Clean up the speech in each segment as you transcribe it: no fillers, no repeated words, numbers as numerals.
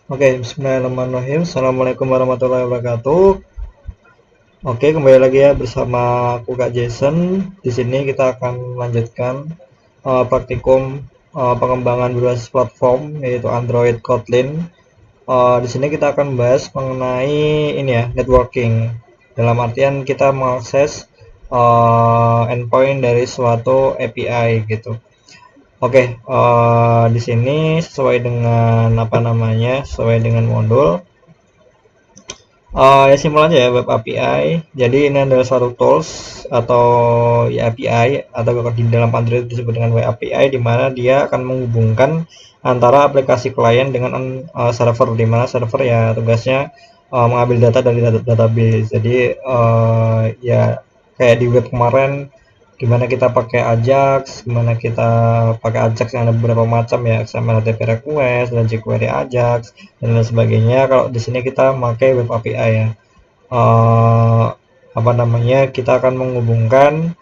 Oke, bismillahirrahmanirrahim. Assalamualaikum warahmatullahi wabarakatuh. Oke, kembali lagi ya bersama aku Kak Jason. Di sini kita akan melanjutkan praktikum pengembangan berbasis platform yaitu Android Kotlin. Di sini kita akan membahas mengenai ini ya, networking. Dalam artian kita mengakses endpoint dari suatu API gitu. Oke, di sini sesuai dengan apa namanya, sesuai dengan modul. Ya simpel aja ya, web API. Jadi ini adalah suatu tools atau ya API atau kalau di dalam Android disebut dengan web API, di mana dia akan menghubungkan antara aplikasi klien dengan server, di mana server ya tugasnya mengambil data dari database. Jadi ya kayak di web kemarin, gimana kita pakai Ajax, gimana kita pakai Ajax yang ada beberapa macam ya, XML HTTP request dan jQuery Ajax dan lain sebagainya. Kalau di sini kita pakai web API ya. Eh, Apa namanya? Kita akan menghubungkan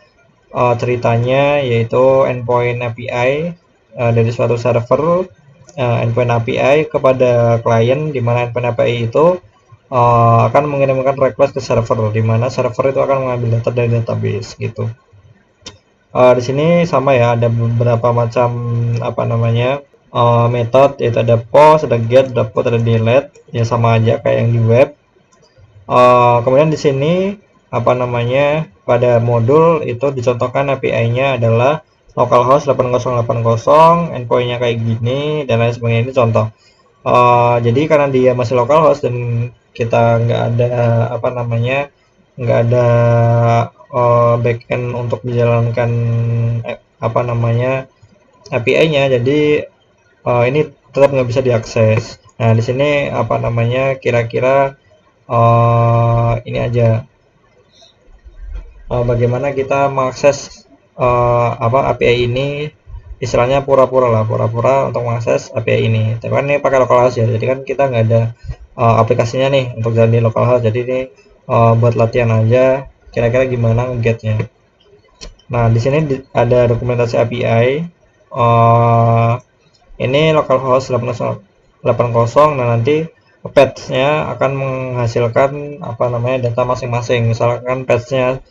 ceritanya yaitu endpoint API dari suatu server, endpoint API kepada klien, di mana endpoint API itu akan mengirimkan request ke server, di mana server itu akan mengambil data dari database gitu. Di sini sama ya, ada beberapa macam apa namanya metode, yaitu ada post, ada get, ada put, ada delete, ya sama aja kayak yang di web. Kemudian di sini apa namanya pada modul itu dicontohkan API-nya adalah localhost 8080, endpoint-nya kayak gini dan lain sebagainya. Ini contoh. Jadi karena dia masih localhost dan kita nggak ada apa namanya nggak ada backend untuk menjalankan apa namanya API-nya, jadi ini tetap nggak bisa diakses. Nah di sini apa namanya kira-kira ini aja bagaimana kita mengakses apa API ini, istilahnya pura-pura lah, pura-pura untuk mengakses API ini. Tapi kan ini pakai localhost ya, jadi kan kita nggak ada aplikasinya nih untuk jalan di localhost. Jadi ini buat latihan aja, kira-kira gimana ngegetnya. Nah di sini ada dokumentasi API. uh, ini localhost 8080. Nah nanti patch-nya akan menghasilkan apa namanya data masing-masing. Misalkan patch-nya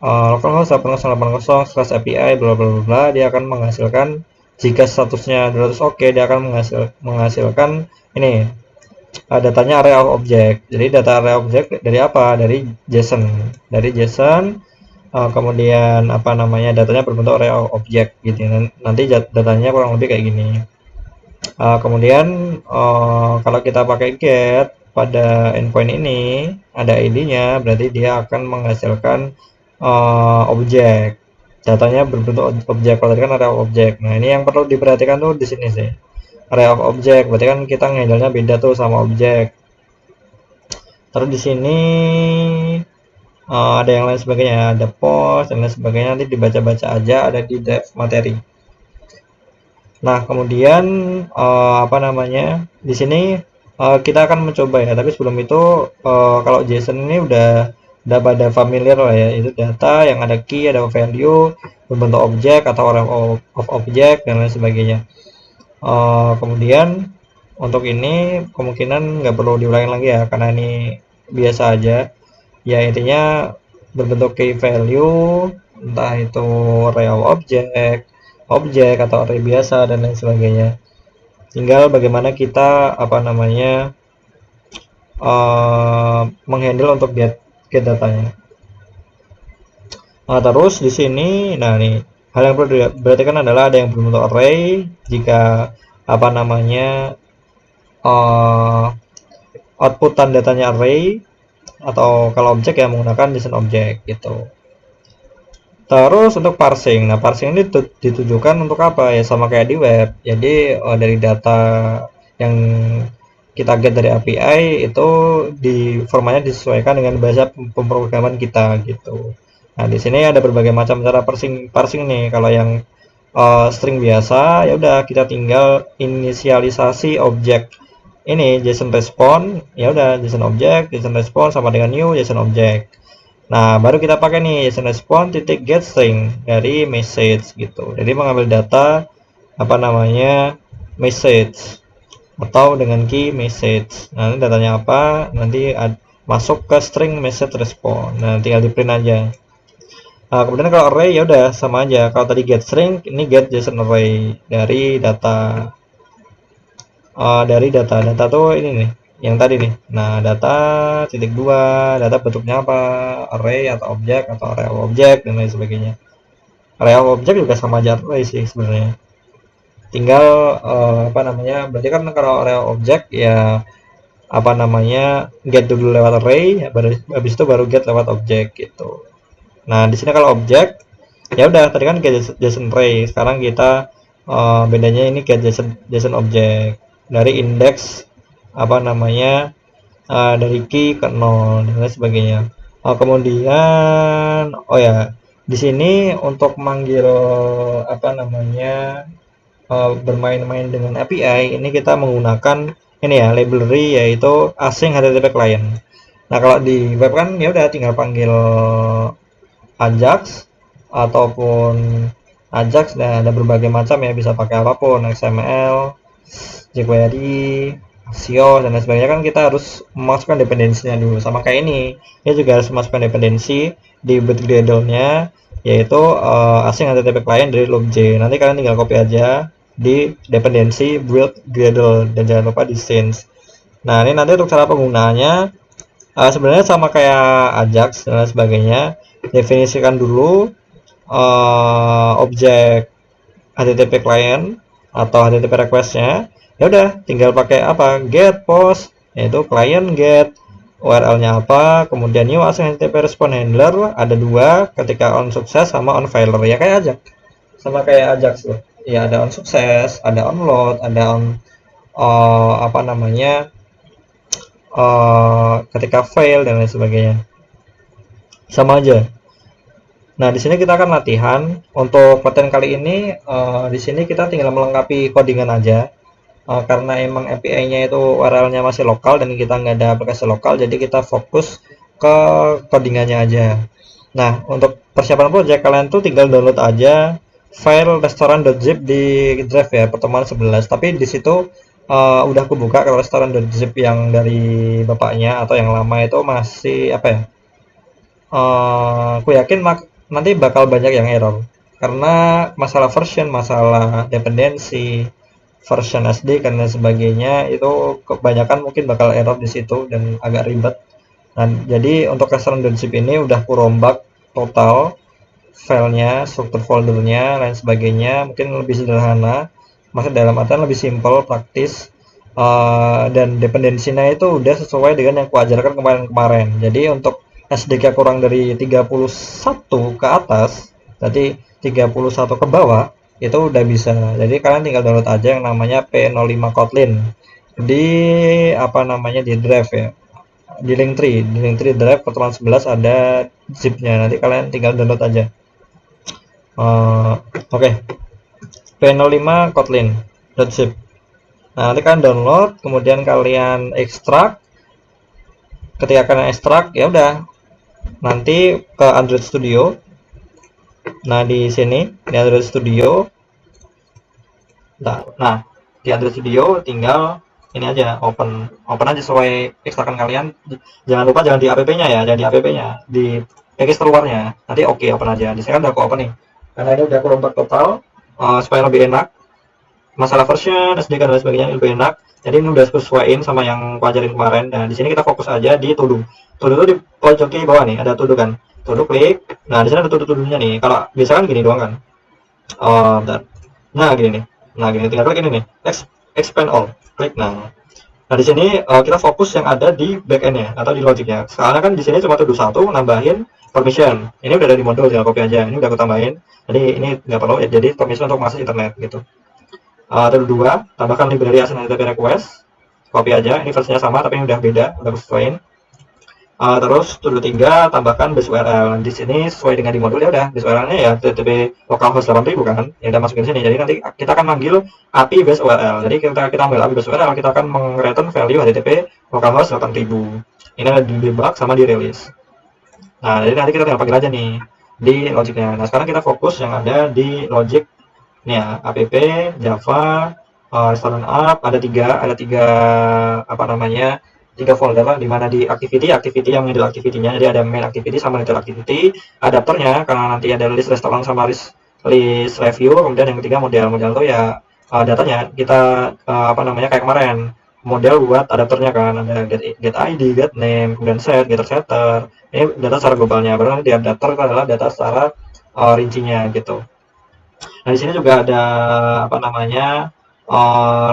localhost 8080 slash API bla bla bla, dia akan menghasilkan, jika statusnya 200 oke, dia akan menghasilkan ini datanya array of object. Jadi data array of object dari apa? Dari JSON. Dari JSON, kemudian apa namanya datanya berbentuk array of object gitu. Nanti datanya kurang lebih kayak gini. Kemudian kalau kita pakai get pada endpoint ini ada ID-nya, berarti dia akan menghasilkan objek. Datanya berbentuk objek. Kalau tadi kan array of object. Nah ini yang perlu diperhatikan tuh di sini sih. Array of object, berarti kan kita ngehandle-nya beda tuh sama objek. Terus di sini ada yang lain sebagainya, ada post dan lain sebagainya, nanti dibaca-baca aja, ada di dev materi. Nah, kemudian apa namanya? Di sini kita akan mencoba ya, tapi sebelum itu kalau JSON ini udah pada familiar lah ya, itu data yang ada key, ada value, berbentuk objek atau array of object dan lain sebagainya. Kemudian untuk ini kemungkinan nggak perlu diulangi lagi ya, karena ini biasa aja. Ya intinya berbentuk key value, entah itu array of objek atau array biasa dan lain sebagainya. Tinggal bagaimana kita apa namanya menghandle untuk get datanya. Nah, terus di sini, nah nih hal yang perlu diperhatikan adalah ada yang berbentuk array jika apa namanya outputan datanya array, atau kalau objek ya menggunakan JSON objek gitu. Terus untuk parsing, nah parsing ini ditujukan untuk apa ya, sama kayak di web. Jadi dari data yang kita get dari API itu di formatnya disesuaikan dengan bahasa pemrograman kita gitu. Nah di sini ada berbagai macam cara parsing nih. Kalau yang string biasa ya udah kita tinggal inisialisasi objek ini JSON response, ya udah JSON object, JSON response sama dengan new JSON object. Nah baru kita pakai nih JSON response titik get string dari message gitu. Jadi mengambil data apa namanya message. atau dengan key message. Nah, ini datanya apa? Nanti masuk ke string message response. Nah, tinggal di print aja. Nah, kemudian kalau array ya udah sama aja. Kalau tadi get string, ini get JSON array dari data. Data tuh ini nih, yang tadi nih. Nah, data titik dua, data bentuknya apa? Array atau objek atau array of objek dan lain sebagainya. Array of objek juga sama aja array sih sebenarnya. Tinggal apa namanya? Berarti kan kalau array of objek ya apa namanya get dulu lewat array, baru habis itu baru get lewat objek gitu. Nah, di sini kalau objek ya udah tadi kan get JSON array, sekarang kita bedanya ini get JSON objek dari indeks apa namanya dari key ke 0 dan lain sebagainya. Kemudian oh ya di sini untuk manggil apa namanya bermain-main dengan API ini kita menggunakan ini ya library yaitu async HTTP client. Nah, kalau di web kan ya udah tinggal panggil Ajax ataupun Ajax dan ada berbagai macam ya, bisa pakai apapun, XML, jQuery, SEO dan lain sebagainya. Kan kita harus memasukkan dependensinya dulu, sama kayak ini juga harus memasukkan dependensi di build Gradle-nya yaitu async HTTP client dari loopj. Nanti kalian tinggal copy aja di dependensi build Gradle dan jangan lupa di change. Nah, ini nanti untuk cara penggunaannya sebenarnya sama kayak Ajax dan lain sebagainya. Definisikan dulu objek HTTP client atau HTTP requestnya. Ya udah, tinggal pakai apa? Get post, yaitu client get URL-nya apa, kemudian new async HTTP response handler ada dua, ketika on sukses sama on failure ya kayak Ajax. Sama kayak Ajax loh. Ya ada on sukses, ada on load, ada on apa namanya ketika fail dan lain sebagainya. Sama aja. Nah, di sini kita akan latihan. Untuk latihan kali ini, di sini kita tinggal melengkapi codingan aja. Karena emang API-nya itu URL-nya masih lokal dan kita nggak ada aplikasi lokal, jadi kita fokus ke codingannya aja. Nah, untuk persiapan project kalian tuh tinggal download aja file restoran.zip di drive ya, pertemuan 11. Tapi di situ udah kebuka kalau restoran.zip yang dari bapaknya atau yang lama itu masih apa ya? Aku yakin nanti bakal banyak yang error karena masalah version, masalah dependensi, version SD dan lain sebagainya itu kebanyakan mungkin bakal error di situ dan agak ribet. Nah, jadi untuk restoran.zip ini udah aku rombak total filenya, struktur foldernya, lain sebagainya, mungkin lebih sederhana, maksud dalam artian lebih simple, praktis, dan dependensinya itu udah sesuai dengan yang kuajarkan kemarin-kemarin. Jadi untuk SDK kurang dari 31 ke atas, berarti 31 ke bawah, itu udah bisa. Jadi kalian tinggal download aja yang namanya P05 Kotlin di apa namanya di drive ya, di Linktree drive pertemuan 11 ada zipnya, nanti kalian tinggal download aja. Oke, P05 Kotlin.zip. Nah, nanti kalian download, kemudian kalian ekstrak. Ketika kalian ekstrak, ya udah, nanti ke Android Studio. Nah, di sini di Android Studio. Nah, di Android Studio tinggal ini aja, open aja sesuai ekstrakan kalian. Jangan lupa jangan di app-nya ya, jangan di app-nya, di package keluarnya. Nanti oke, open aja. Di sini kan udah aku open nih. Karena ini udah aku rombak total supaya lebih enak. Masalah version, SDK dan sebagainya lebih enak. Jadi ini udah sesuaiin sama yang aku ajarin kemarin. Dan di sini kita fokus aja di to do. To do itu di pojok kiri bawah nih, ada to do kan. To do klik. Nah, di sini ada to do-nya nih. Kalau biasa kan gini doang kan. Bentar. Nah, gini nih. Nah, gini tinggal klik ini nih. Expand all. Klik. Nah, di sini kita fokus yang ada di backend-nya atau di logiknya. Sekarang kan di sini cuma to do 1 nambahin permission. Ini udah ada di modul, tinggal copy aja. Ini udah aku tambahin. Jadi ini nggak perlu ya. Jadi permission untuk masuk internet gitu. Terus 2, tambahkan library async HTTP request, copy aja, ini versinya sama tapi ini udah beda, udah sesuaiin. Terus to 3, tambahkan base URL. Di sini sesuai dengan di modul ya udah, base URL-nya ya HTTP localhost 8000 kan, ya udah masukin sini. Jadi nanti kita akan manggil API base URL. Jadi kita ambil API base URL, kita akan meng-return value HTTP localhost 8000. Ini ada di debug sama di release. Nah, jadi nanti kita tinggal panggil aja nih di logiknya. Nah, sekarang kita fokus yang ada di logic. Nih ya, app, Java, restoran app ada tiga apa namanya, tiga folder lah, di mana di activity yang handle activity-nya, jadi ada main activity sama little activity, adapternya karena nanti ada list restoran sama list review, kemudian yang ketiga model tuh ya datanya kita apa namanya kayak kemarin model buat adapternya kan ada get ID, get name, kemudian set, getter setter. Ini data secara globalnya, baru nanti di adapter itu adalah data secara rincinya gitu. Nah, di sini juga ada apa namanya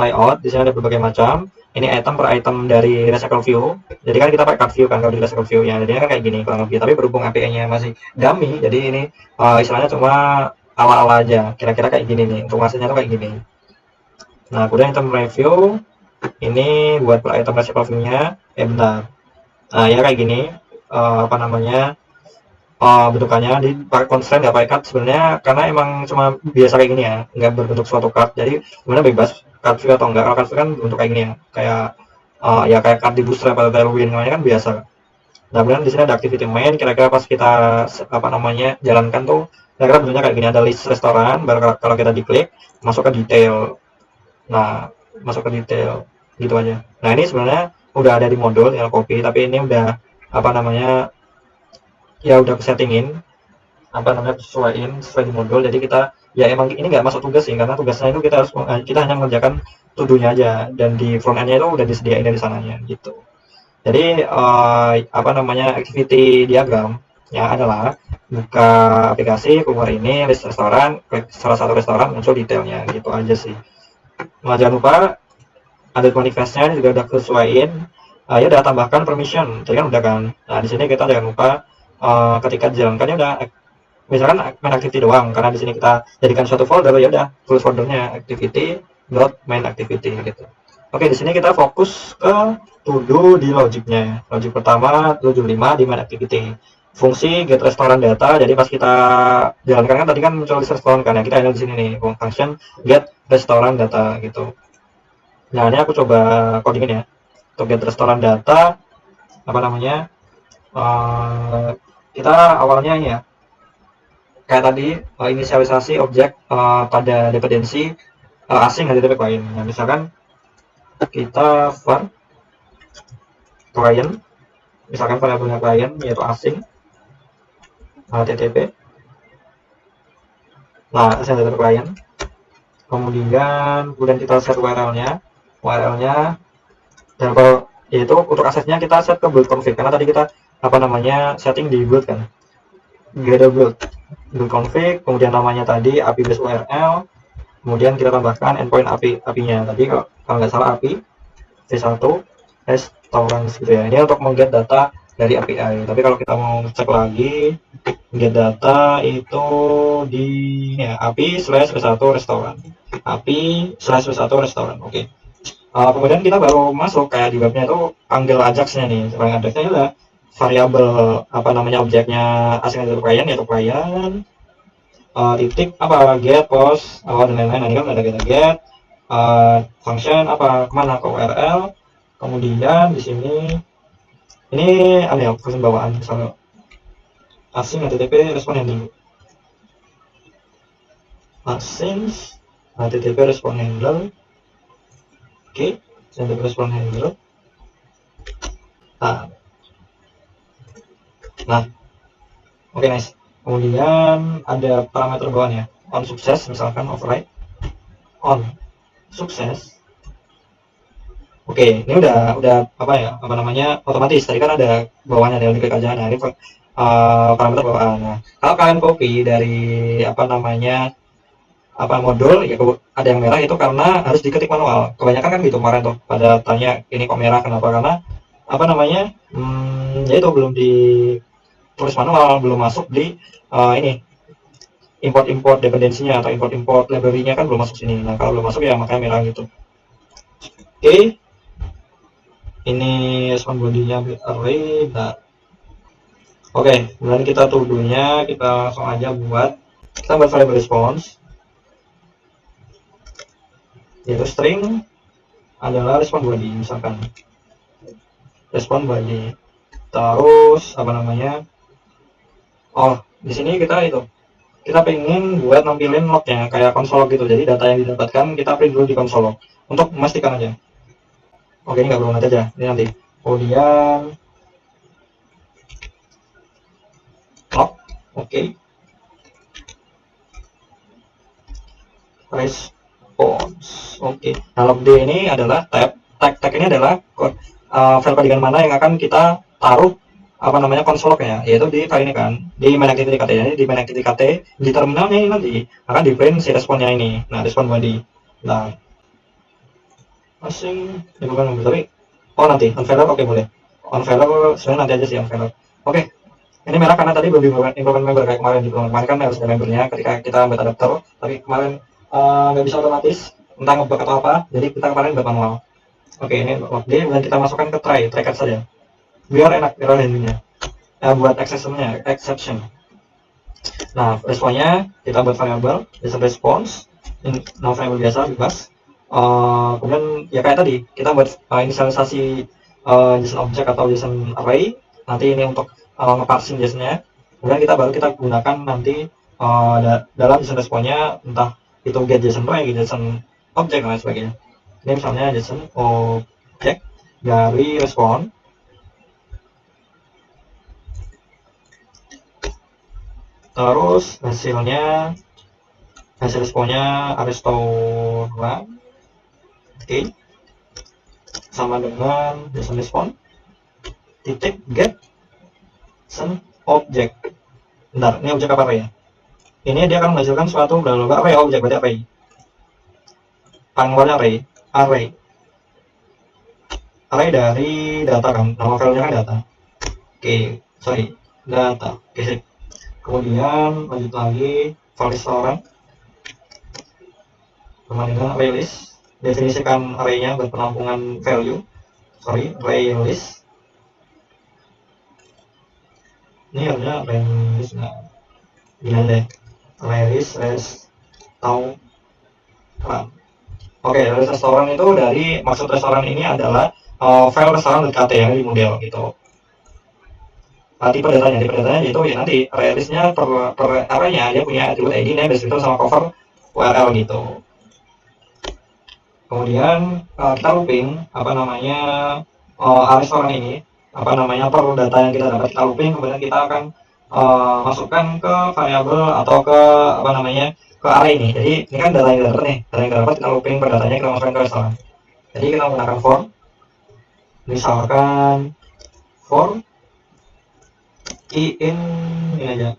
layout. Di sini ada berbagai macam. Ini item per item dari Recycle View. Jadi kan kita pakai card view kan kalau di Recycle View ya. Jadi kan kayak gini kurang lebih. Tapi berhubung API-nya masih dummy, jadi ini istilahnya cuma ala-ala aja. Kira-kira kayak gini nih. Untuk hasilnya tuh kayak gini. Nah, kemudian item review ini buat per item Recycle View-nya. Bentar. Nah, ya kayak gini. Apa namanya? Bentukannya di pakai constraint nggak pakai card sebenarnya karena emang cuma biasa kayak gini ya, nggak berbentuk suatu card, jadi sebenarnya bebas card view atau enggak. Kalau card view kan bentuk kayak gini ya, kayak ya kayak card di bootstrap atau tailwind namanya kan biasa. Nah, kemudian di sini ada activity main, kira-kira pas kita apa namanya jalankan tuh kira-kira bentuknya kayak gini, ada list restoran, baru kalau kita diklik masuk ke detail. Nah, masuk ke detail gitu aja. Nah, ini sebenarnya udah ada di modul tinggal copy, tapi ini udah apa namanya ya udah settingin apa namanya sesuaiin sesuai di modul, jadi kita ya emang ini nggak masuk tugas sih karena tugasnya itu kita hanya mengerjakan tuduhnya aja, dan di front endnya itu udah disediain dari sananya gitu. Jadi apa namanya activity diagram ya adalah buka aplikasi, keluar ini list restoran, klik salah satu restoran, muncul detailnya gitu aja sih. Nah, jangan lupa ada manifestnya juga udah kesesuaiin. Ya udah tambahkan permission tadi kan udah kan. Nah, di sini kita jangan lupa ketika dijalankannya udah misalkan main activity doang, karena di sini kita jadikan suatu folder, ya udah full foldernya activity dot main activity gitu. Oke, di sini kita fokus ke to do di logiknya. Logik pertama 75 di main activity. Fungsi get restoran data, jadi pas kita jalankan kan tadi kan muncul list restoran kan ya, kita ada di sini nih function get restoran data gitu. Nah, ini aku coba codingin ya. Untuk get restoran data apa namanya? Kita awalnya ini ya kayak tadi inisialisasi objek pada dependensi asing HTTP client. Nah, misalkan kita var client, misalkan variabelnya client yaitu asing HTTP. Nah, asing HTTP client. Kemudian kita set URL-nya, dan kalau yaitu untuk aksesnya kita set ke build config karena tadi kita apa namanya setting di build kan. Get a build config, kemudian namanya tadi API base URL, kemudian kita tambahkan endpoint API-nya tadi kalau nggak salah API V1 restaurant gitu ya. Ini untuk mengget data dari API. Tapi kalau kita mau cek lagi get data itu di ya, API slash V1 restoran, API slash V1 restoran. Oke. Kemudian kita baru masuk kayak di webnya itu panggil ajaxnya nih. Selain ajaxnya udah variabel apa namanya objeknya asing dari client yaitu client titik apa get post dan lain-lain. Nah, ini kan ada get function apa kemana ke URL, kemudian di sini ini ada ya function bawaan misalnya asing HTTP respon handle, asing HTTP respon handle. Oke, HTTP respon handle. Nah, oke, nice. Kemudian ada parameter bawahnya on sukses, misalkan override on sukses. Oke, ini udah apa ya, apa namanya otomatis. Tadi kan ada bawahnya, ada klik aja. Nah, ini parameter bawaan. Nah, kalau kalian copy dari apa namanya apa modul ya, ada yang merah itu karena harus diketik manual. Kebanyakan kan gitu kemarin tuh pada tanya ini kok merah kenapa, karena apa namanya ya itu belum ditulis manual, belum masuk di ini import dependensinya atau import library-nya kan belum masuk sini. Nah, kalau belum masuk ya makanya merah gitu. Oke, ini respon body-nya array. Nah, oke, kemudian kita dulunya kita langsung aja buat kita buat variable response yaitu string adalah respon body, misalkan respon body, terus apa namanya di sini kita kita pengen buat nampilin lognya kayak konsol log gitu. Jadi data yang didapatkan kita print dulu di konsol log untuk memastikan aja. Oke, ini nggak perlu nanti aja, ini nanti. Kemudian log, oke. Response, oke. Nah, log D ini adalah tag ini adalah file codingan mana yang akan kita taruh apa namanya konsol lognya, yaitu di file ini kan, di main activity kt. Jadi di main activity kt di terminalnya ini nanti akan di print si responnya ini. Nah, respon body. Nah, masing ini bukan tapi nanti unveiler, oke boleh. Unveiler sebenarnya nanti aja sih unveiler. Oke. Ini merah karena tadi belum implement member kayak kemarin. Di kemarin kan harus ada membernya ketika kita buat adapter, tapi kemarin nggak bisa otomatis, entah ngebug atau apa, jadi kita kemarin buat manual. Oke, ini log D dan kita masukkan ke try saja biar enak error handlingnya, buat exception. Nah, responnya kita buat variable JSON response, no variable biasa bebas. Kemudian ya kayak tadi kita buat inisialisasi JSON object atau JSON array. Nanti ini untuk ngeparsing JSON-nya. Kemudian kita gunakan nanti dalam JSON responnya, entah itu get JSON array, JSON object dan lain sebagainya. Ini misalnya JSON object dari respon. Terus hasil responnya restoran, oke, sama dengan JSON respon titik get JSON object. Bentar, ini objek apa array ya? Ini dia akan menghasilkan suatu array objek, berarti array. Panggilannya array dari data kan, nama filenya kan data. Oke, sorry, data. Oke, sip. Kemudian lanjut lagi file restoran sama dengan array list. Definisikan arraynya berpenampungan value. Array list. Ini harusnya array list nggak? Gini deh, array list restaurant. Oke, restoran itu dari maksud restoran ini adalah file restoran.kt yang di model gitu. Tipe datanya yaitu ya nanti array listnya per arraynya dia punya atribut ID, name, descriptor sama cover URL gitu. Kemudian kita looping apa namanya restoran ini, apa namanya per data yang kita dapat kita looping, kemudian kita akan masukkan ke variabel atau ke apa namanya ke array ini. Jadi ini kan data yang dapat nih, data yang dapat kita looping per datanya kita masukkan ke restoran. Jadi kita menggunakan for, misalkan for in ini aja,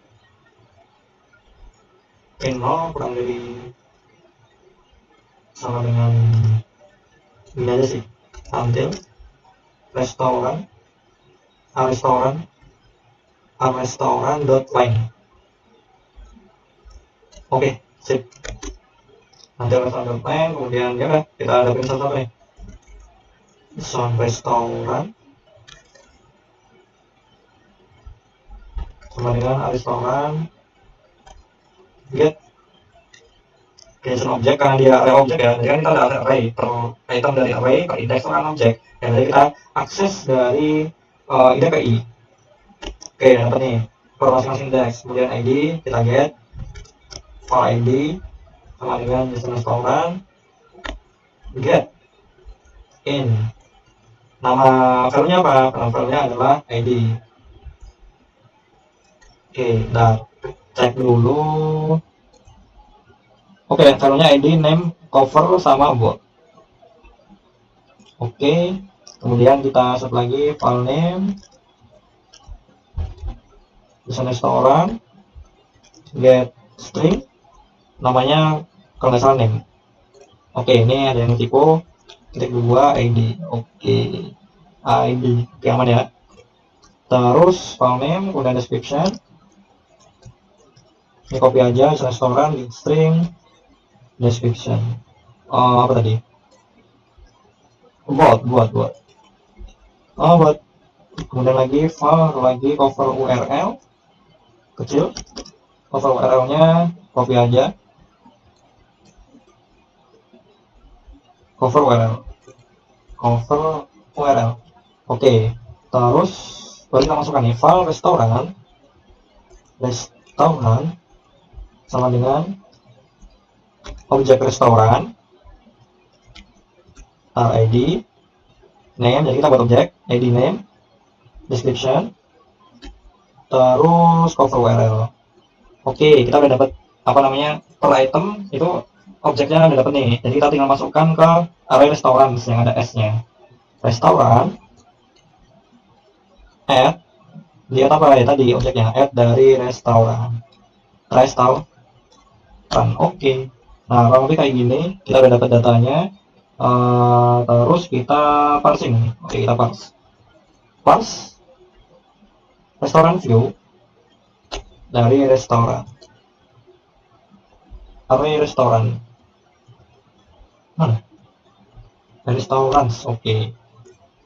in 0 kurang dari sama dengan ini aja sih, until restoran dot line. Oke, sip. Nanti restoran dot line, kemudian ya kita hadapin satu-satu nih. Restoran sama dengan restoran get JSON object, karena dia array object ya, jadi kan kita ada array per item dari array per index itu kan object, dan jadi kita akses dari ide ke i. Oke, dapat nih per masing-masing index, kemudian id kita get file id sama dengan JSON restoran get in, nama filenya apa? Nama filenya adalah id. Oke, nah cek dulu. Oke, filenya id, name, cover, sama bot. Oke, kemudian kita set lagi file name, JSON restoran get string, namanya kalau nggak salah name. Oke, ini ada yang tipe titik 2 id. Oke, id, oke, aman ya. Terus file name, kemudian description, ini copy aja JSON restoran get string description. Apa tadi? Bot. Kemudian lagi file, lagi cover URL kecil, cover URL-nya copy aja, cover URL. Oke, terus baru kita masukkan nih file restoran sama dengan objek restoran, ID, name, jadi kita buat objek, ID name, description, terus cover URL. Oke, kita udah dapat apa namanya per item itu objeknya udah dapat nih. Jadi kita tinggal masukkan ke array restoran yang ada s-nya. Restoran add dia apa ya tadi objeknya add dari restoran. Oke. Nah, kurang lebih kayak gini. Kita udah dapat datanya. Terus kita parsing. Oke, kita parse restoran view dari restoran. Array restoran. Mana? Restaurants. Oke.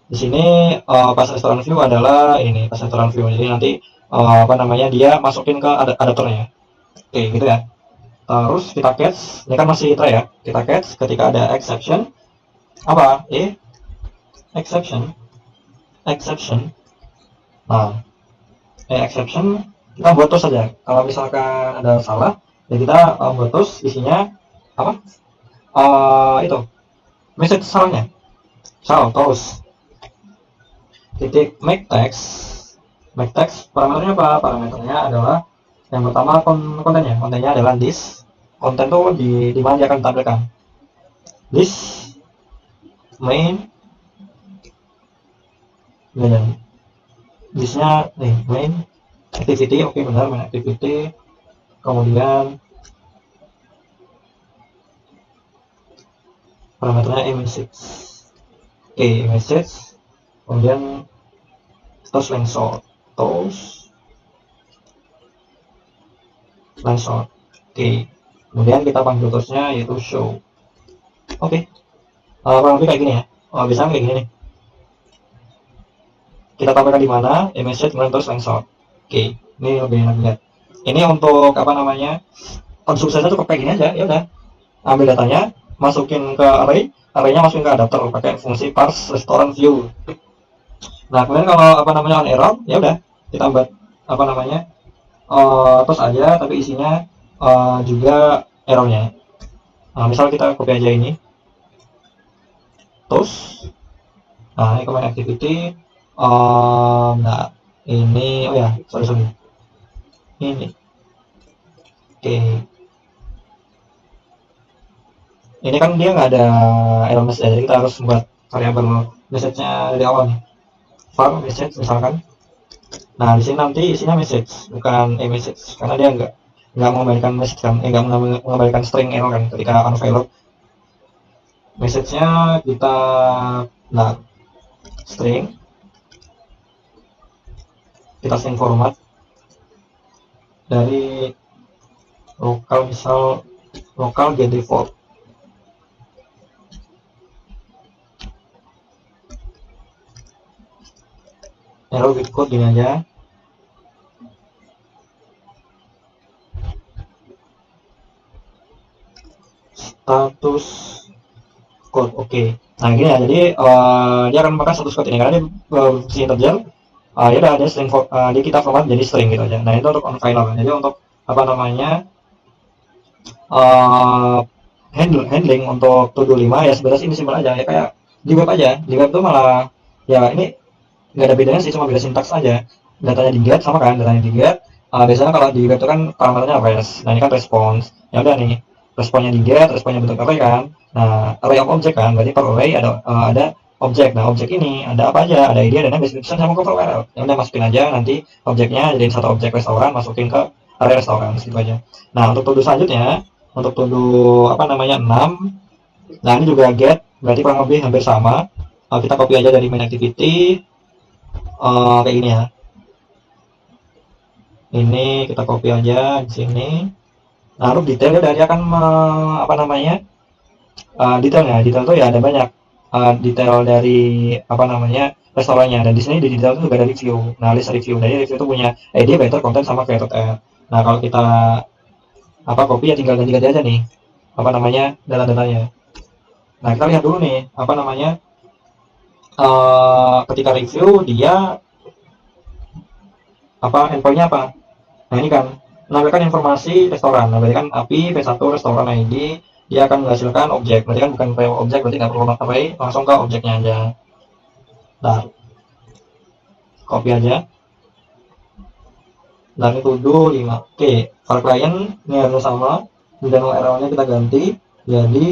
Di sini pas restoran view adalah ini pas restoran view. Jadi nanti apa namanya dia masukin ke adapternya. Oke, gitu ya. Terus kita catch. Ini kan masih try ya. Kita catch ketika ada exception. Apa? Exception. Nah, exception kita buat terus saja. Kalau misalkan ada salah, ya kita buat terus isinya apa? Itu message salahnya. Terus titik make text parameternya apa? Parameternya adalah yang pertama kontennya adalah this. Konten tuh di mana dia akan ditampilkan. This main dan thisnya nih main activity. Oke, benar, main activity. Kemudian parameternya message. Oke, message. Kemudian terus length short. Oke, kemudian kita panggil terusnya yaitu show. Oke, kurang lebih kayak gini ya. Bisa kayak gini nih. Kita tampilkan di mana message kemudian terus length short. Oke, ini lebih enak lihat. Ini untuk apa namanya konstruksinya cukup kayak gini aja. Ya udah, ambil datanya, masukin ke arraynya masukin ke adapter pakai fungsi parse restoran view. Nah, kemudian kalau apa namanya on error, ya udah kita buat apa namanya terus aja, tapi isinya juga errornya. Nah, misal kita copy aja ini, terus, nah ini command activity, nah ini, oh ya, sorry, ini, oke, ini kan dia nggak ada error message, jadi kita harus buat variabel message-nya dari awal nih, var message misalkan. Nah, di sini nanti isinya message, bukan message, karena dia nggak mengembalikan message kan, nggak mengembalikan string error kan ketika unvalid. Message-nya kita string, kita string format dari lokal, misal lokal get default. Error with code gini aja. Status code. Oke. Nah, gini ya. Jadi dia akan memakai status code ini karena dia berfungsi integer. Ya udah ada string dia kita format jadi string gitu aja. Nah, itu untuk on file. Jadi untuk apa namanya handling untuk to do 5 ya sebenarnya ini simpel aja ya, kayak di web aja. Di web tuh malah ya ini nggak ada bedanya sih, cuma beda sintaks aja. Datanya di get sama kan, datanya di get. Biasanya kalau di web itu kan parameternya res. Nah, ini kan response. Ya udah nih, responnya di get, responnya bentuk array kan. Nah, array of object kan, berarti per array ada objek. Nah, objek ini ada apa aja? Ada ID, ada name, description, sama cover URL. Ya udah masukin aja nanti objeknya jadiin satu objek restoran, masukin ke array restoran gitu aja. Nah, untuk to do selanjutnya, untuk to do apa namanya 6. Nah, ini juga get, berarti kurang lebih hampir sama. Kita copy aja dari main activity. Kayak gini ya. Ini kita copy aja di sini. Nah, lalu detail dia akan apa namanya detailnya. Detail tuh ya ada banyak. Detail dari apa namanya restorannya, dan di sini di detail itu juga ada review. Nah, list review. Jadi review itu punya ID, better, content, sama created ad. Nah, kalau kita apa copy ya tinggal ganti-ganti aja nih apa namanya data-datanya. Nah, kita lihat dulu nih apa namanya ketika review dia apa endpointnya apa. Nah, ini kan menampilkan informasi restoran. Nah, berarti kan API V1 restoran ID dia akan menghasilkan objek. Berarti kan bukan objek, berarti nggak perlu array, langsung ke objeknya aja. Nah, copy aja. Dan itu 5. Oke, file client ini harus sama. Kemudian URL-nya kita ganti jadi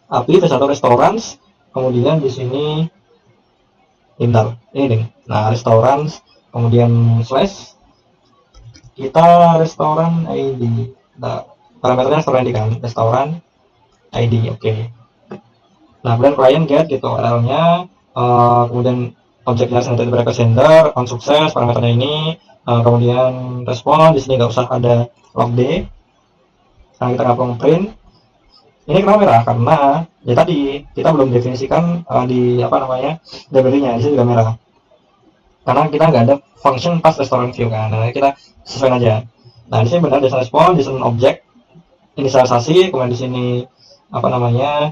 API V1 restaurants. Kemudian di sini bentar, ini deh. Nah, restaurants, kemudian slash kita restoran ID. Nah, parameternya restoran ID kan, restoran ID. Oke. Nah, kemudian client get gitu URL-nya, kemudian objeknya sender berapa sender, on sukses parameternya ini, kemudian respon di sini nggak usah ada log d. Sekarang kita ngapung print. Ini kenapa merah? Karena ya tadi kita belum definisikan di library-nya, di sini juga merah. Karena kita nggak ada function pas restoran view kan. Nah, kita sesuaiin aja. Nah, di sini benar JSON respon, JSON object, inisialisasi, kemudian di sini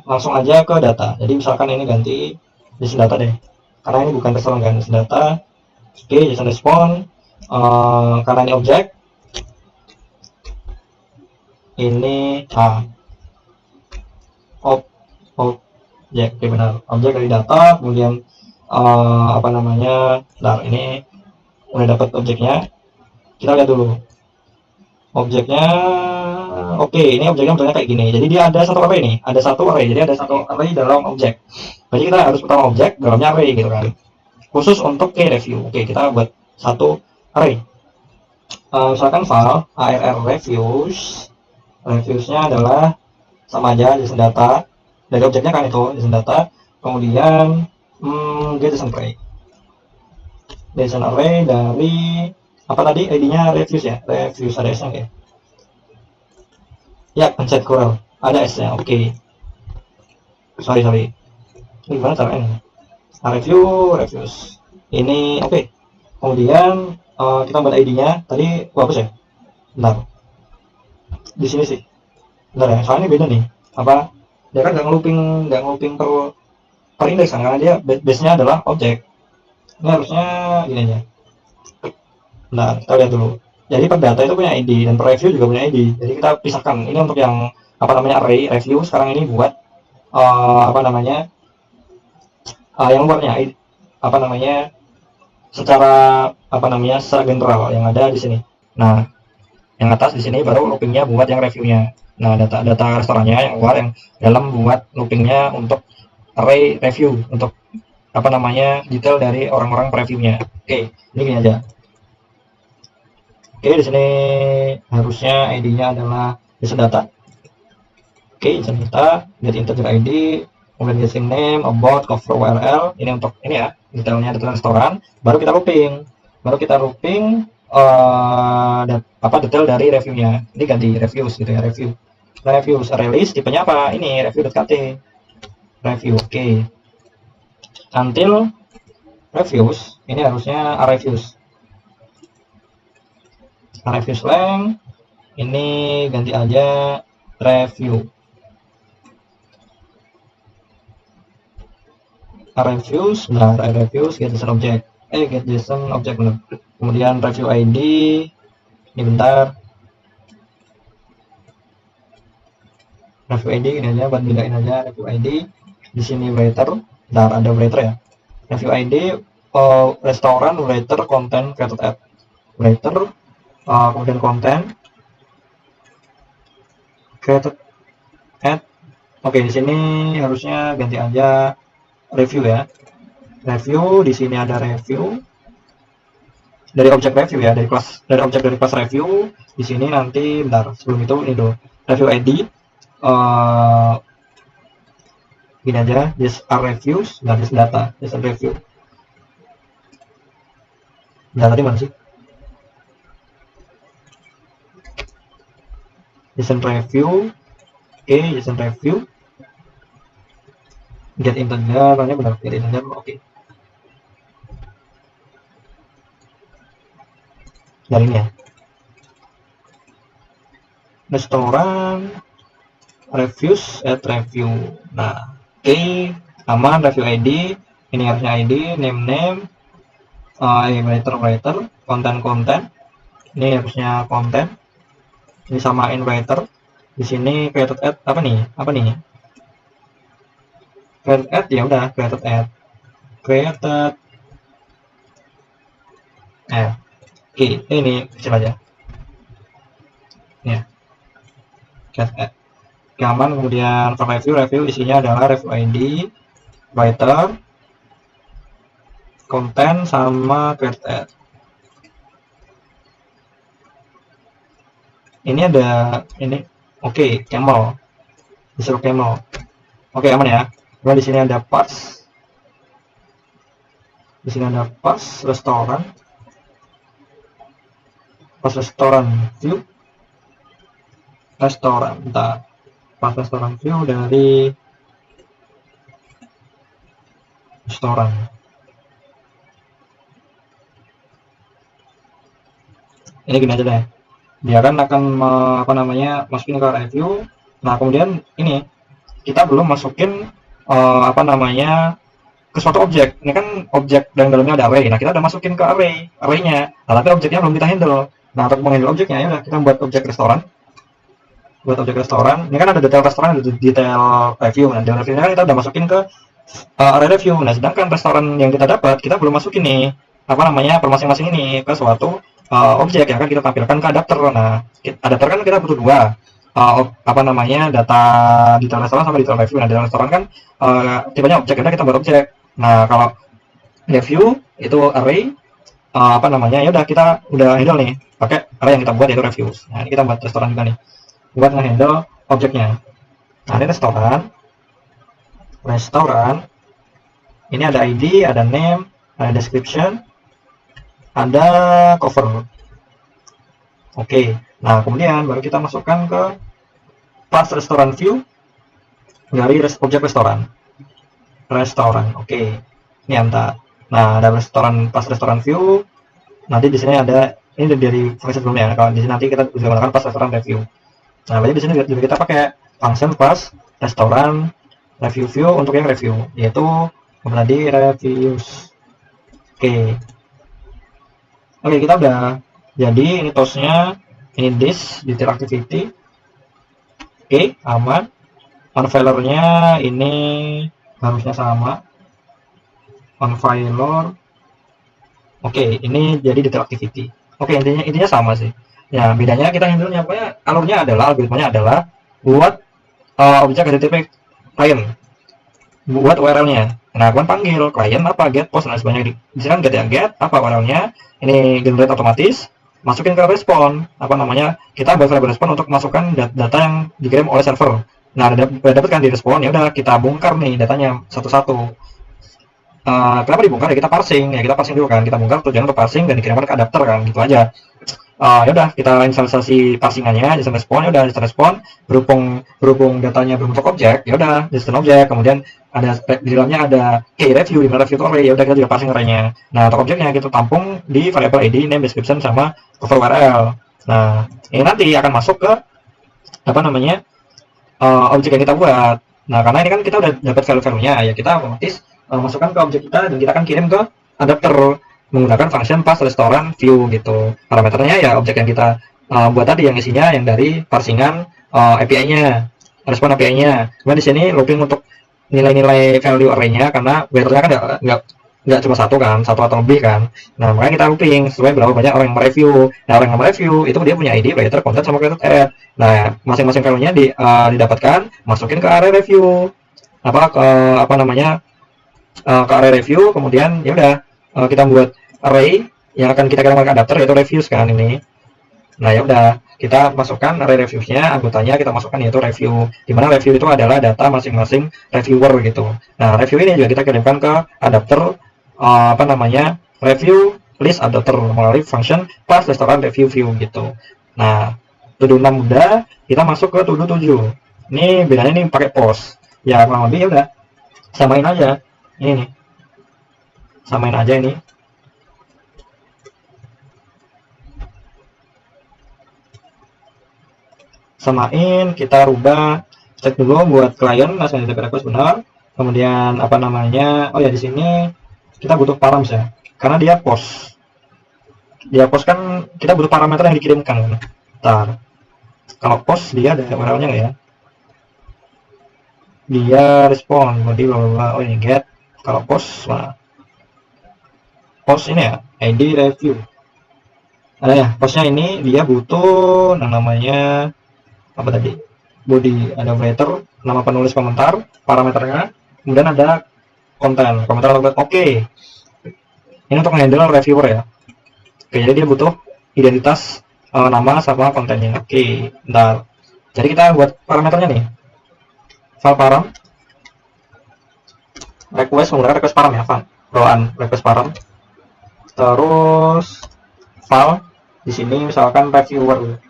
langsung aja ke data. Jadi misalkan ini ganti JSON data deh. Karena ini bukan restoran kan, JSON data. Oke, JSON respon, karena ini objek. Ini objek, oke benar. Objek dari data, kemudian ini udah dapat objeknya. Kita lihat dulu objeknya. Oke, ini objeknya bentuknya kayak gini. Jadi dia ada satu array nih, ada satu array. Jadi ada satu array dalam objek. Jadi kita harus pertama objek dalamnya array gitu kan. Khusus untuk key review. Oke, kita buat satu array. Misalkan file arr reviews. Reviewsnya adalah sama aja JSON data. Dari objeknya kan itu JSON data. Kemudian get JSON array. JSON array dari apa tadi ID-nya reviews ya, reviews ada S-nya ya. Ya, pencet kurang ada S-nya. Oke. Sorry. Ini gimana caranya? Reviews. Ini oke. Kemudian kita buat ID-nya tadi hapus ya. Bentar. Di sini sih. Bentar ya, soalnya beda nih. Dia kan nggak ngeluping per indeks kan, karena dia base-nya adalah objek. Ini harusnya gini aja. Nah, kita lihat dulu. Jadi per data itu punya ID dan per review juga punya ID. Jadi kita pisahkan. Ini untuk yang array review. Sekarang ini buat yang luarnya secara secara general yang ada di sini. Nah, yang atas di sini baru loopingnya buat yang reviewnya. Nah, data restorannya yang luar, yang dalam buat loopingnya untuk array review, untuk detail dari orang-orang previewnya. Oke, ini gini aja. Oke, di sini harusnya ID-nya adalah JSON data. Oke, JSON data, get integer ID, kemudian getting name, about, cover URL. Ini untuk ini ya, detailnya detail restoran. Baru kita looping. Detail dari reviewnya. Ini ganti reviews gitu ya, review. Nah, reviews release tipenya apa? Ini review.kt. Review, oke. Until reviews, ini harusnya reviews. Reviews length ini ganti aja review. Reviews, get JSON object. Get JSON object benar. Kemudian review ID ini bentar. Review ID ini aja, buat bedain aja review ID. Di sini writer, ada writer ya. Review ID restoran writer content created at writer. Kemudian konten created at. Oke, di sini harusnya ganti aja review ya. Review, di sini ada review dari objek review ya, dari objek dari kelas review. Di sini nanti bentar, sebelum itu ini dulu review ID gini aja, just reviews dan just data, just review. Data di mana sih? JSON review, JSON review, get integer, benar, get integer, oke. Dari ini ya. Restoran reviews at review. Nah, oke, aman. Review ID, ini harusnya ID, name, writer, content. Ini harusnya konten, ini samain writer, di sini created ad apa nih, created ad, ya udah created ad, created ad. Oke, ini kecil aja ya, created ad gampang. Kemudian for review isinya adalah review ID, writer, konten, sama created ad. Ini ada ini, oke, camel, disuruh camel. Oke, aman ya. Kemudian di sini ada parts, di sini ada parts restoran, view, restoran. Bentar, pas restoran view dari restoran. Ini gini aja deh. Dia kan akan apa namanya, masukin ke review. Nah, kemudian ini kita belum masukin apa namanya, ke suatu objek. Ini kan objek dan dalamnya ada array. Nah, kita udah masukin ke array-nya. Nah, tapi objeknya belum kita handle. Nah, untuk menghandle objeknya ya udah kita buat objek restoran. Buat objek restoran. Ini kan ada detail restoran, ada detail review. Nah, detail reviewnya kita udah masukin ke array review. Nah, sedangkan restoran yang kita dapat kita belum masukin nih apa namanya, per masing-masing ini ke suatu objek yang akan kita tampilkan ke adapter. Nah, adapter kan kita butuh dua, apa namanya, data detail restoran sama detail review. Nah, detail restoran kan tipenya objek, kita buat objek. Nah, kalau review itu array, apa namanya, ya udah kita udah handle nih pakai array yang kita buat yaitu reviews. Nah, ini kita buat restoran juga nih buat ngehandle objeknya. Nah, ini restoran ini ada ID, ada name, ada description, ada cover. Oke, nah kemudian baru kita masukkan ke class restoran view dari objek restoran. Oke, ini antar. Nah, ada restoran, pas restoran view. Nanti di sini ada ini dari function sebelumnya. Kalau di sini nanti kita bisa menggunakan pas restoran review. Nah, berarti di sini juga kita pakai function pas restoran review view untuk yang review, yaitu tadi reviews. Oke, kita udah jadi ini toolsnya, ini this detail activity. Oke, aman. Unfailernya ini harusnya sama. Unfailer. Oke, ini jadi detail activity. Oke, intinya sama sih. Ya, bedanya kita handle-nya pokoknya alurnya adalah, algoritmanya adalah buat objek HTTP client, buat URL-nya. Nah, kalian panggil klien apa, get post, dan sebagainya. Di sini kan get ya, get apa URL-nya, ini generate otomatis, masukin ke respon, apa namanya, kita buat variable respon untuk masukkan data yang dikirim oleh server. Nah, udah dapatkan di respon, ya udah kita bongkar nih datanya satu-satu. Kenapa dibongkar ya, kita parsing dulu kan, kita bongkar tujuan untuk parsing dan dikirimkan ke adapter kan, gitu aja. Ya udah kita instalisasi parsingannya, JSON respon, ya udah JSON respon berhubung datanya berbentuk objek, ya udah JSON objek, kemudian ada di dalamnya ada key review, di mana review itu array, ya udah kita juga parsing arraynya. Nah, untuk objeknya kita tampung di variable ID, name, description, sama cover URL. Nah, ini nanti akan masuk ke apa namanya, objek yang kita buat. Nah, karena ini kan kita udah dapat value-value-nya, ya kita otomatis masukkan ke objek kita dan kita akan kirim ke adapter menggunakan function pas restoran view gitu. Parameternya ya objek yang kita buat tadi, yang isinya yang dari parsingan API-nya, respon API-nya. Kemudian di sini looping untuk nilai-nilai value array-nya, karena writer-nya kan nggak cuma satu kan, satu atau lebih kan. Nah, makanya kita looping sesuai berapa banyak orang yang mereview. Nah, orang yang mereview itu dia punya ID, writer, content, sama created ad. Nah, masing-masing value-nya didapatkan, masukin ke array review, apa namanya, ke array review. Kemudian ya udah kita buat array yang akan kita kirimkan ke adapter, yaitu reviews kan ini. Nah, ya udah kita masukkan array reviews-nya, anggotanya kita masukkan yaitu review, dimana review itu adalah data masing-masing reviewer gitu. Nah, review ini juga kita kirimkan ke adapter, apa namanya, review list adapter melalui function pas restoran review view gitu. Nah, to do 6 udah, kita masuk ke to do 7. Ini bedanya nih pakai post. Ya kurang lebih ya udah samain aja. Ini nih, samain aja ini. Samain, kita rubah, cek dulu buat klien langsung HTTP request benar. Kemudian apa namanya, oh ya di sini kita butuh params ya, karena dia post. dia post kan kita butuh parameter yang dikirimkan. Ntar kalau post dia ada URL-nya nggak ya? Dia respon body bla oh ini get. Kalau post mana? Post ini ya ID review ada ya. Postnya ini dia butuh yang namanya apa tadi, body, ada writer, nama penulis, komentar, parameternya, kemudian ada konten, komentar. Oke, ini untuk handle reviewer ya. Oke, jadi dia butuh identitas, nama sama kontennya. Oke, bentar. Jadi kita buat parameternya nih, file param, request menggunakan request param ya, bawaan request param. Terus file di sini misalkan reviewer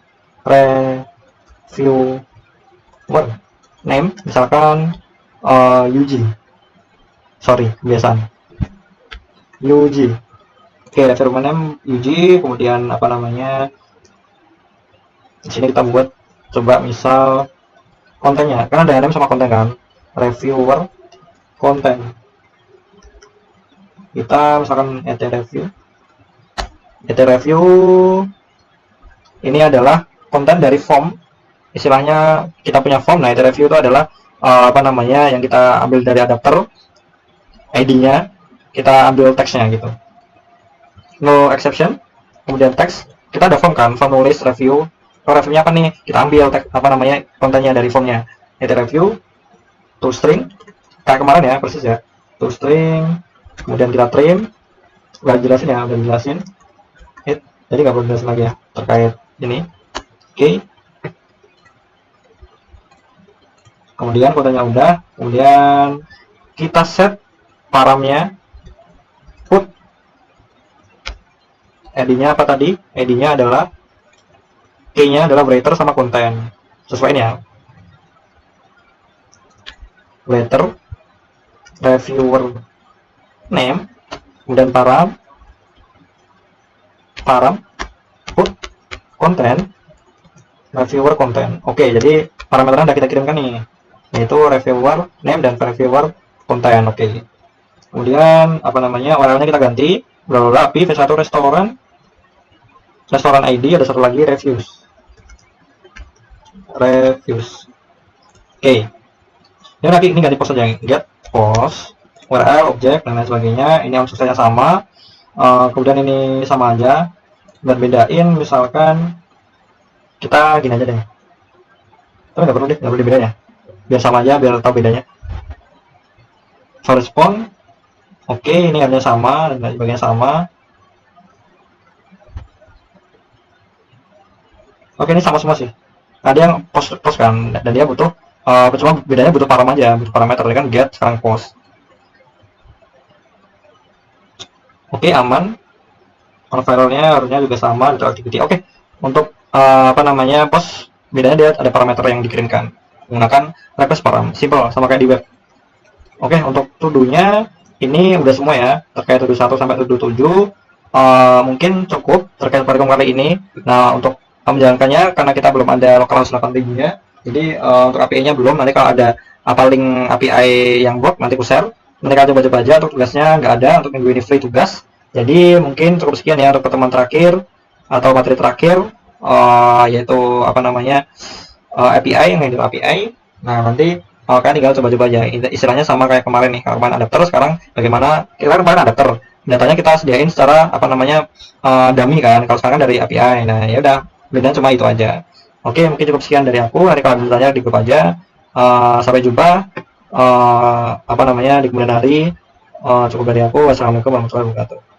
name misalkan UG, sorry kebiasaan UG. Oke, reviewer name UG, kemudian apa namanya di sini kita buat coba misal kontennya, kan ada name sama konten kan, reviewer konten, kita misalkan review ini adalah konten dari form, istilahnya kita punya form. Nah, review itu adalah apa namanya yang kita ambil dari adapter, ID-nya kita ambil teksnya gitu, no exception, kemudian teks, kita ada form kan, form nulis review. Kalau reviewnya apa nih, kita ambil teks apa namanya kontennya dari formnya, review to string kayak kemarin ya, persis ya, to string, kemudian kita trim. Udah jelasin ya, udah jelasin jadi nggak perlu jelasin lagi ya terkait ini. Oke, kemudian kontennya udah, kemudian kita set paramnya, put ID-nya apa tadi, ID-nya adalah key-nya adalah writer sama konten, sesuaiin ya, writer reviewer name, kemudian param put konten reviewer konten. Oke, jadi parameternya udah kita kirimkan nih, yaitu reviewer name dan reviewer konten. Oke, kemudian apa namanya URL-nya kita ganti bla api v1 restoran ID, ada satu lagi reviews. Oke, ini lagi ini ganti post aja, get post URL objek dan lain sebagainya. Ini unsuksesnya sama, kemudian ini sama aja, dan bedain misalkan kita gini aja deh, tapi nggak perlu dibedain ya, biar sama aja, biar tahu bedanya. For respond, oke, ini harusnya sama dan sebagainya sama. Oke, ini sama semua sih. Ada yang post kan, dan dia butuh cuma bedanya butuh param aja, butuh parameter kan, get sekarang post. Oke, aman. Filenya harusnya juga sama untuk activity. Oke, untuk apa namanya post, bedanya dia ada parameter yang dikirimkan menggunakan request param, simple sama kayak di web. Oke, untuk to-do-nya ini udah semua ya, terkait to-do 1 sampai to-do 7. Mungkin cukup terkait program kali ini. Nah, untuk menjalankannya karena kita belum ada localhost 8000-nya, jadi untuk API-nya belum. Nanti kalau ada link API yang work nanti ku share. Nanti kalian coba-coba aja. Untuk tugasnya nggak ada, untuk minggu ini free tugas. Jadi mungkin cukup sekian ya untuk pertemuan terakhir atau materi terakhir, yaitu apa namanya API, yang handle API. Nah, nanti kalian tinggal coba-coba aja, istilahnya sama kayak kemarin nih, kemarin adapter, sekarang bagaimana, kita kemarin adapter, datanya kita sediain secara apa namanya dummy kan, kalau sekarang dari API. Nah, ya udah, bedanya cuma itu aja. Oke, mungkin cukup sekian dari aku. Nanti kalau ada tanya di grup aja. Sampai jumpa apa namanya di kemudian hari. Cukup dari aku. Wassalamualaikum warahmatullahi wabarakatuh.